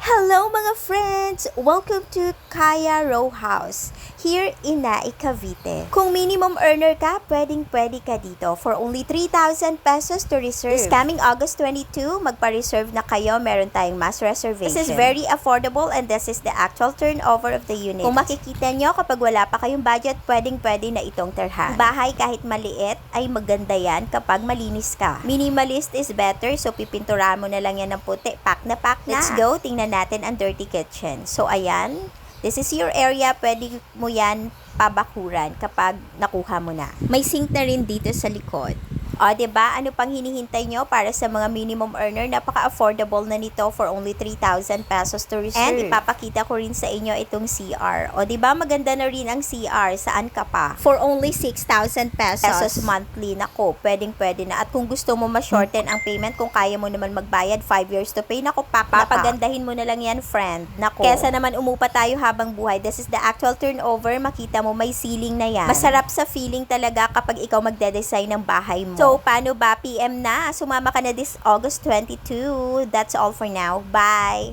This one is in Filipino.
Hello mga friends! Welcome to Kaya Row House here in Naik, Cavite. Kung minimum earner ka, pwedeng-pwede ka dito for only 3,000 pesos to reserve. This coming August 22, magpa-reserve na kayo, meron tayong mass reservation. This is very affordable and this is the actual turnover of the unit. Kung makikita nyo, kapag wala pa kayong budget, pwedeng-pwede na itong tirhan. Bahay kahit maliit ay maganda yan kapag malinis ka. Minimalist is better, so pipinturahan mo na lang yan ng puti. Pack na pack na. Let's go, tingnan natin ang dirty kitchen. So ayan, this is your area, pwede mo yan pabakuran kapag nakuha mo na. May sink na rin dito sa likod. O, diba? Ano pang hinihintay nyo para sa mga minimum earner? Napaka-affordable na nito for only 3,000 pesos to reserve. And ipapakita ko rin sa inyo itong CR. O, diba? Maganda na rin ang CR. Saan ka pa? For only 6,000 pesos monthly. Nako, pwedeng-pwede na. At kung gusto mo ma-shorten ang payment, kung kaya mo naman magbayad, 5 years to pay, nako, papagandahin mo na lang yan, friend. Nako. Kesa naman umupa tayo habang buhay. This is the actual turnover. Makita mo, may ceiling na yan. Masarap sa feeling talaga kapag ikaw magde-design ng bahay mo. So, paano ba? PM na. Sumama ka na this August 22. That's all for now. Bye!